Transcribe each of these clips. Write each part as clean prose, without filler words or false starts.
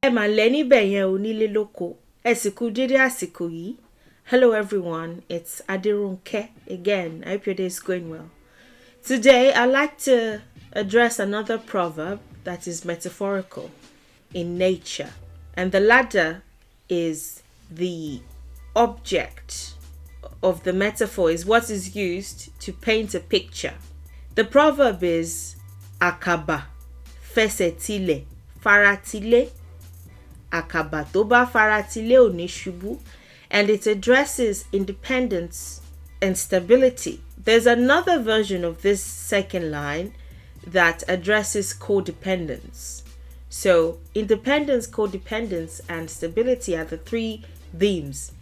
Mà lẹ́ni bẹ̀yẹn onílé lóko. Ẹ sì kú dédé àsìkò yìí. Hello everyone, it's Adirunke again. I hope your day is going well. Today I'd like to address another proverb that is metaphorical in nature. And the ladder is the object of the metaphor, is what is used to paint a picture. The proverb is Akaba, Fese, Tilẹ, Fara, Tilé, Akaba tó bá Fara Tilé ò ní ṣubú, and it addresses independence and stability. There's another version of this second line that addresses codependence. So independence, codependence, and stability are the three themes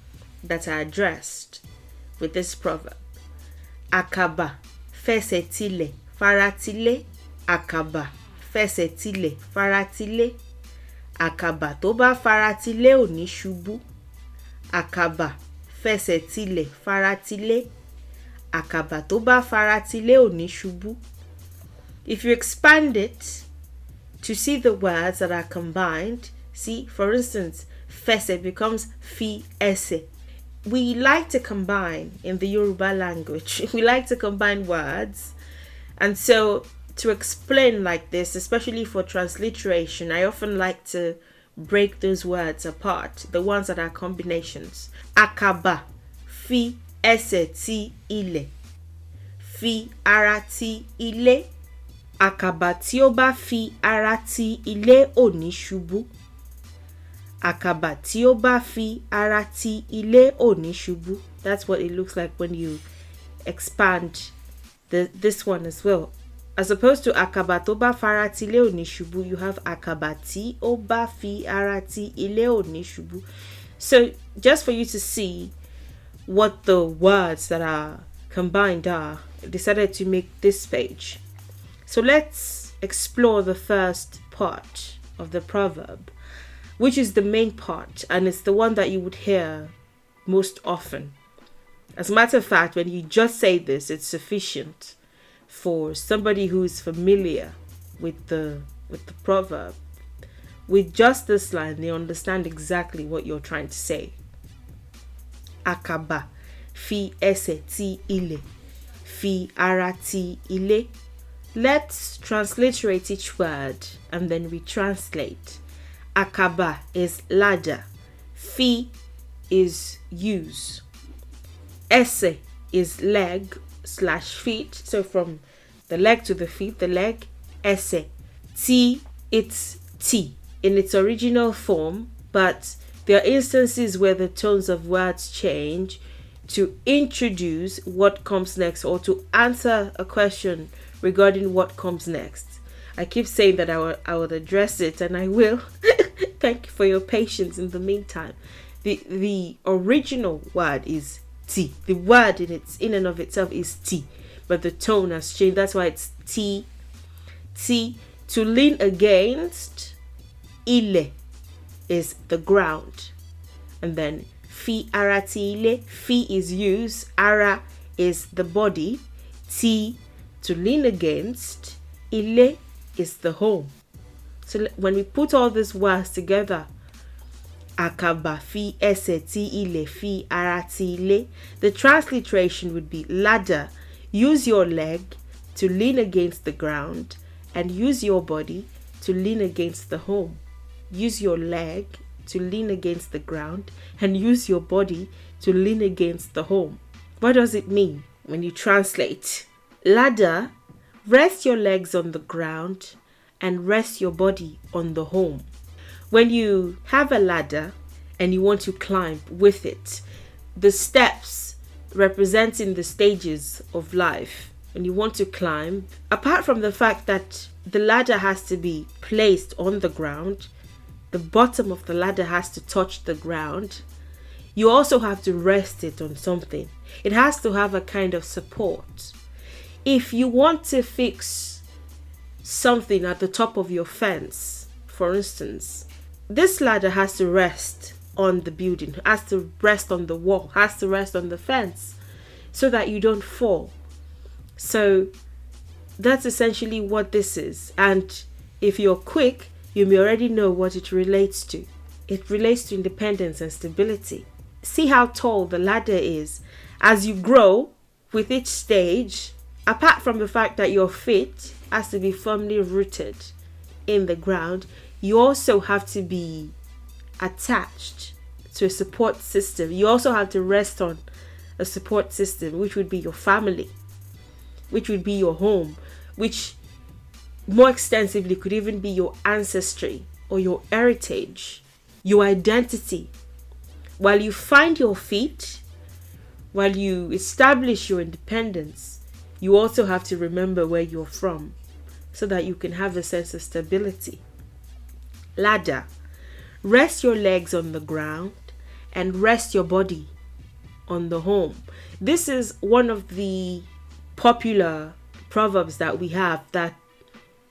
that are addressed with this proverb. Akaba, Fese, Tilẹ, Fara Tilé, Akaba, Fese, Tilẹ, Fara Tilé, Akaba tó bá Fara Tilé ò ní ṣubú. Akaba, Fese, Tilẹ, Fara Tilé, Akaba tó bá Fara Tilé ò ní ṣubú. If you expand it to see the words that are combined, see, for instance, Fese becomes Fese. We like to combine in the Yoruba language. We like to combine words. And so to explain like this, especially for transliteration, I often like to break those words apart, the ones that are combinations. Akaba, fi ese ti ile, fi ara ti ile. Akaba tí ó bá fi ara ti ile ò ní ṣubú. Akaba tí ó bá fi ara ti ile ò ní ṣubú. That's what it looks like when you expand this one as well. As opposed to Akaba tó bá Fara Tilé ò ní ṣubú, you have Akaba tí ó bá fi ara ti ile ò ní ṣubú. So just for you to see what the words that are combined are, I decided to make this page. So let's explore the first part of the proverb, which is the main part, and it's the one that you would hear most often. As a matter of fact, when you just say this, it's sufficient for somebody who is familiar with the proverb. With just this line, they understand exactly what you're trying to say. Akaba, fi ese ti ile, fi ara ti ile. Let's transliterate each word and then retranslate. Akaba is ladder. Fi is use. Ese is leg/feet. So from the leg to the feet, the leg. Ese. Ti, it's T in its original form, but there are instances where the tones of words change to introduce what comes next or to answer a question regarding what comes next. I keep saying that I would address it, and I will. Thank you for your patience in the meantime. The original word is T. The word in and of itself is T, but the tone has changed. That's why it's T. T. To lean against, ile is the ground. And then fi ara ti ile, fi is use, ara is the body, T to lean against, ile is the home. So when we put all these words together, Akaba, fi ese ti ile, fi ara ti ile, the transliteration would be ladder. Use your leg to lean against the ground and use your body to lean against the home. Use your leg to lean against the ground and use your body to lean against the home. What does it mean when you translate? Ladder, rest your legs on the ground and rest your body on the home. When you have a ladder and you want to climb with it, the steps representing the stages of life, when you want to climb, apart from the fact that the ladder has to be placed on the ground, the bottom of the ladder has to touch the ground, you also have to rest it on something. It has to have a kind of support. If you want to fix something at the top of your fence, for instance, this ladder has to rest on the building, has to rest on the wall, has to rest on the fence so that you don't fall. So that's essentially what this is. And if you're quick, you may already know what it relates to. It relates to independence and stability. See how tall the ladder is. As you grow with each stage, apart from the fact that your feet has to be firmly rooted in the ground, you also have to be attached to a support system. You also have to rest on a support system, which would be your family, which would be your home, which more extensively could even be your ancestry or your heritage, your identity. While you find your feet, while you establish your independence, you also have to remember where you're from so that you can have a sense of stability. Ladder. Rest your legs on the ground and rest your body on the home. This is one of the popular proverbs that we have that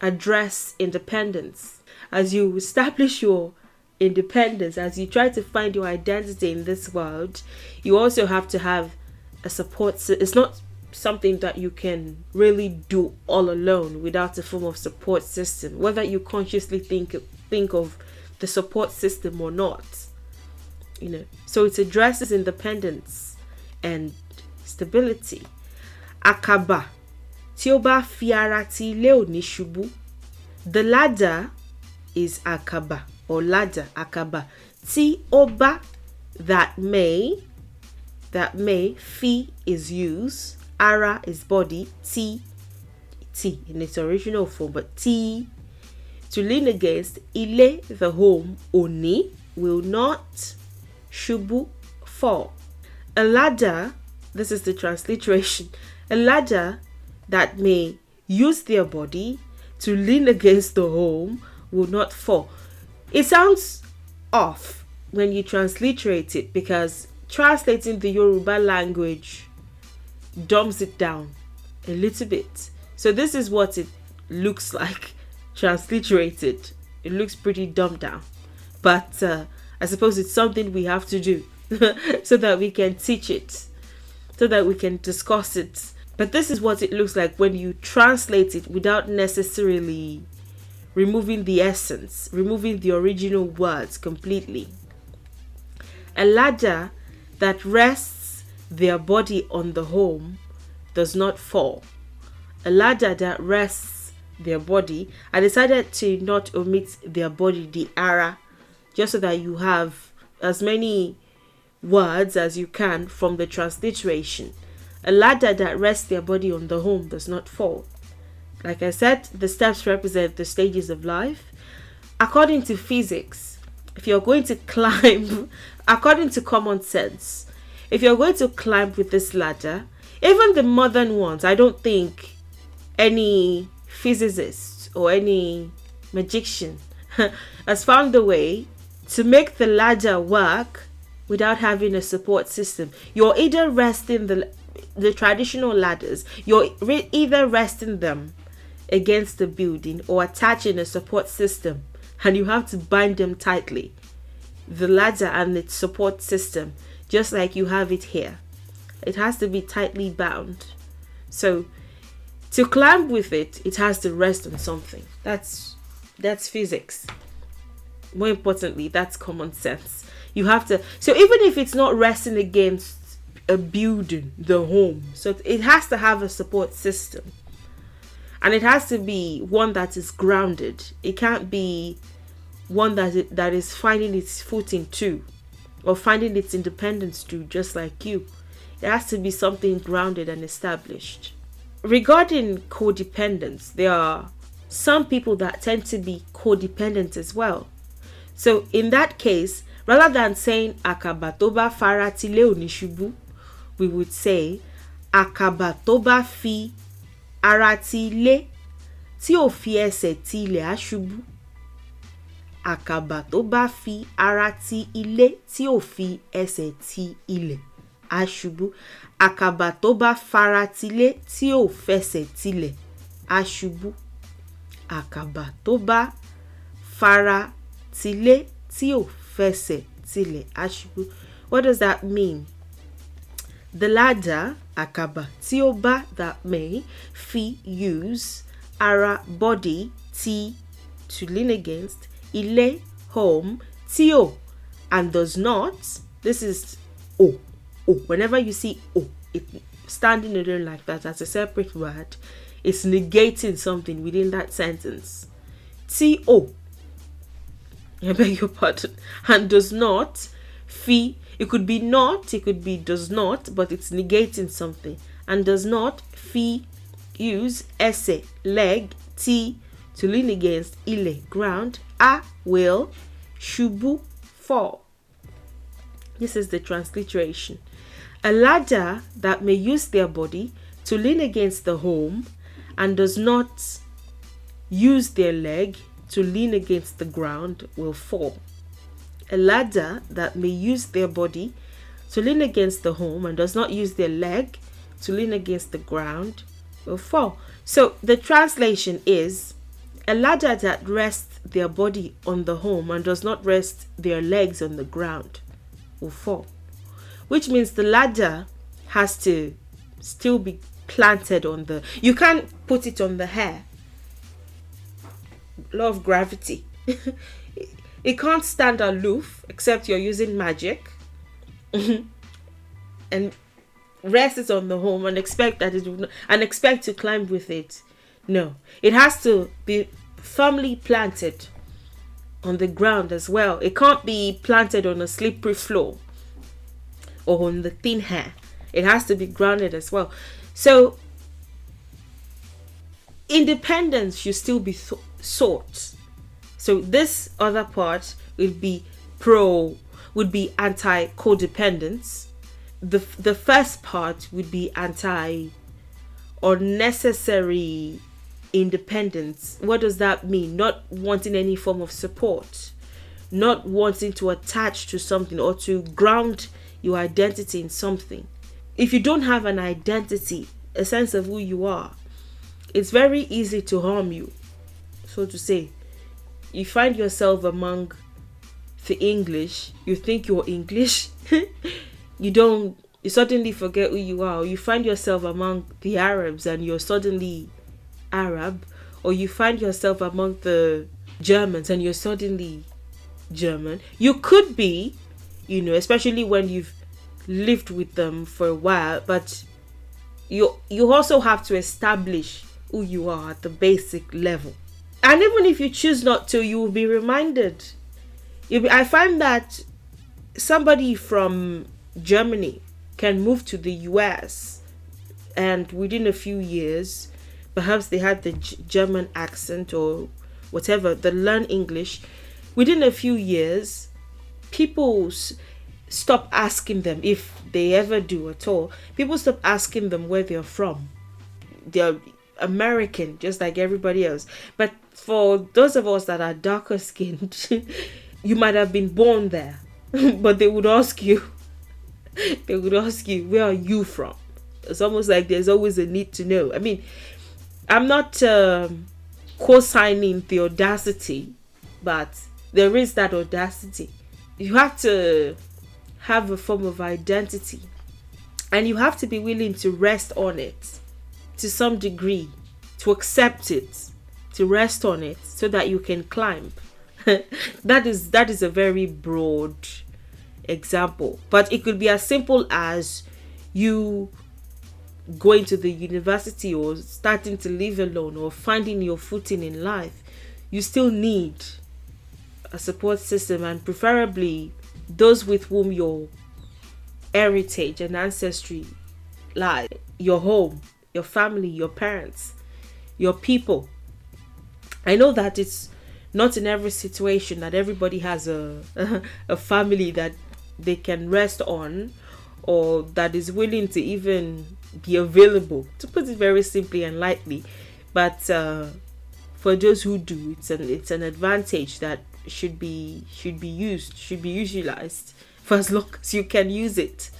address independence. As you establish your independence, as you try to find your identity in this world, you also have to have a support. It's not something that you can really do all alone without a form of support system, whether you consciously think of the support system or not. So it addresses independence and stability. Akaba. Tí ó bá fi ara ti ilé ò ní ṣubú. The ladder is Akaba or ladder, Akaba. Tí ó bá, that may, fi is use, ara is body, ti in its original form, but ti to lean against, ilé the home, oni will not, shubu fall. A ladder, this is the transliteration, a ladder that may use their body to lean against the home will not fall. It sounds off when you transliterate it because translating the Yoruba language dumbs it down a little bit. So this is what it looks like transliterated. It looks pretty dumbed down, but I suppose it's something we have to do so that we can teach it, so that we can discuss it. But this is what it looks like when you translate it without necessarily removing the essence, removing the original words completely. A ladder that rests their body on the home does not fall. A ladder that rests their body, I decided to not omit their body, the ara, just so that you have as many words as you can from the transliteration. A ladder that rests their body on the home does not fall. Like I said, the steps represent the stages of life. According to physics, if you're going to climb, according to common sense, if you're going to climb with this ladder, even the modern ones, I don't think any physicist or any magician has found a way to make the ladder work without having a support system. You're either resting the traditional ladders, you're either resting them against the building or attaching a support system, and you have to bind them tightly, the ladder and its support system, just like you have it here. It has to be tightly bound. So to climb with it, it has to rest on something. That's physics. More importantly, that's common sense. You have to, so even if it's not resting against a building, the home, so it has to have a support system, and it has to be one that is grounded. It can't be one that is finding its footing too, or finding its independence too, just like you. It has to be something grounded and established. Regarding codependence, there are some people that tend to be codependent as well. So in that case, rather than saying Àkàbà tó bá Fara Tilé ò ní ṣubú, we would say Àkàbà tó bá fi ara ti ilé tí ò fi ẹsẹ̀ ti ilẹ̀ á ṣubú. Àkàbà tó bá fi ara ti ilé tí ò fi ẹsẹ̀ ti ilẹ̀ á ṣubú. Àkàbà tó bá fara tilé tí ò fẹsẹ̀ tilẹ̀ á ṣubú. Àkàbà tó bá fara tilé tí ò fẹsẹ̀ tilẹ̀ á ṣubú. What does that mean? The ladder, Akaba, tí ó bá, that may, fi, use, ara, body, ti, to lean against, ile, home, tio, and does not, this is o. Whenever you see o, it standing alone like that as a separate word, it's negating something within that sentence. T-O, I beg your pardon, and does not, fi, it could be not, it could be does not, but it's negating something. And does not, fi, use, esse, leg, t, to lean against, ile, ground, a, will, shubu, fall. This is the transliteration. A ladder that may use their body to lean against the home and does not use their leg to lean against the ground will fall. A ladder that may use their body to lean against the home and does not use their leg to lean against the ground will fall. So the translation is, a ladder that rests their body on the home and does not rest their legs on the ground will fall. Which means the ladder has to still be planted on the, you can't put it on the hair. Law of gravity. It can't stand aloof except you're using magic and rest it on the home and expect that it will, and expect to climb with it. No, it has to be firmly planted on the ground as well. It can't be planted on a slippery floor or on the thin hair. It has to be grounded as well. So independence should still be sought. So this other part would be anti-codependence. The first part would be anti unnecessary independence. What does that mean? Not wanting any form of support, not wanting to attach to something or to ground your identity in something. If you don't have an identity, a sense of who you are, it's very easy to harm you, so to say. You find yourself among the English, you think you're English, you suddenly forget who you are. Or you find yourself among the Arabs and you're suddenly Arab, or you find yourself among the Germans and you're suddenly German. You could be, especially when you've lived with them for a while, but you also have to establish who you are at the basic level. And even if you choose not to, you will be reminded. I find that somebody from Germany can move to the US and within a few years, perhaps they had the German accent or whatever, they learn English. Within a few years, people stop asking them, if they ever do at all, people stop asking them where they're from. They're American, just like everybody else. But for those of us that are darker skinned, you might have been born there, but they would ask you, where are you from? It's almost like there's always a need to know. I mean, I'm not co-signing the audacity, but there is that audacity. You have to have a form of identity, and you have to be willing to rest on it to some degree, to accept it, to rest on it so that you can climb. That is a very broad example, but it could be as simple as you going to the university or starting to live alone or finding your footing in life. You still need a support system, and preferably those with whom your heritage and ancestry lie. Your home, your family, your parents, your people. I know that it's not in every situation that everybody has a family that they can rest on, or that is willing to even be available, to put it very simply and lightly. But for those who do, it's an advantage that should be utilized for as long as you can use it.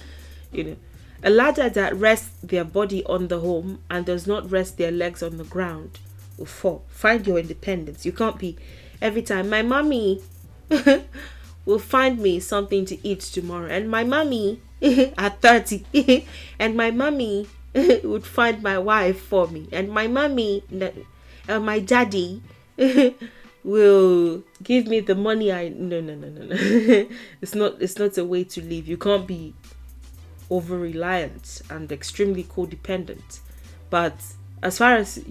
A ladder that rests their body on the home and does not rest their legs on the ground will fall. Find your independence. You can't be every time, my mommy will find me something to eat tomorrow, and my mommy at 30 and my mommy would find my wife for me, and my mommy, my daddy will give me the money I no. It's not a way to live. You can't be over reliant and extremely codependent. But as far as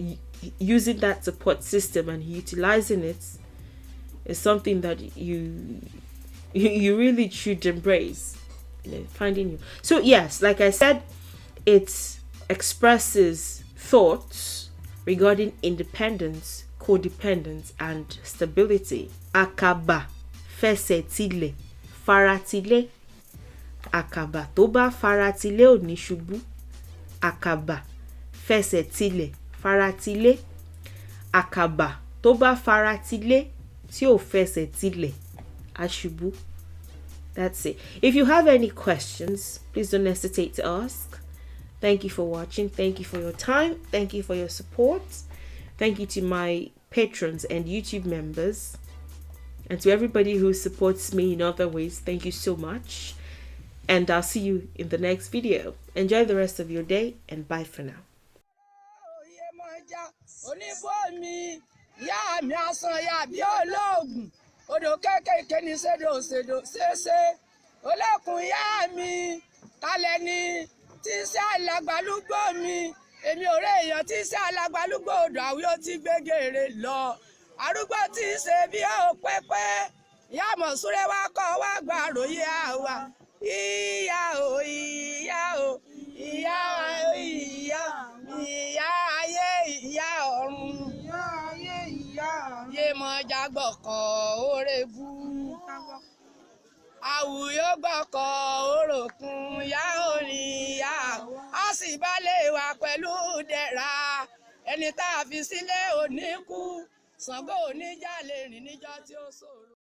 using that support system and utilizing it is something that you really should embrace. Finding you. So yes, like I said, it expresses thoughts regarding independence, codependence, and stability. Akaba, Fese, Tilẹ, Fara, Tilé. Àkàbà tó bá fara tilé ò ní ṣubú. Àkàbà, Fẹsẹ, Tilẹ, Fara, Tilé. Àkàbà tó bá fara tilé tí ò fẹsẹ̀ tilẹ̀ á ṣubú. That's it. If you have any questions, please don't hesitate to ask. Thank you for watching. Thank you for your time. Thank you for your support. Thank you to my patrons and YouTube members. And to everybody who supports me in other ways, thank you so much. And I'll see you in the next video. Enjoy the rest of your day and bye for now. Odò kékèké ní ṣèṣe olókùn yá mi talẹ̀ ni tí ń ṣe alàgbàlúgbò mi èmi ò rè èèyàn tí ń ṣe alàgbàlúgbò odò àwí ó ti gbégèrè lọ arúgbó tí ń ṣe bí ó pẹ́pẹ́ ìyá mọ̀ súré wá kọ́ wá gbà ròyé àwa ìyá o ìyá o ìyá o ìyá ìyá ayé ìyá ọ̀run yé mọ̀já gbọ̀kọ̀ òrèbù àwùyó gbọ̀kọ̀ òròkun yá òní yá a sì bá lè wà pẹ̀lú dẹ̀ra ẹni tá a fi sílé òní kú Ṣàngó oníjà lè rìn níjọ́ tí ó ṣòro.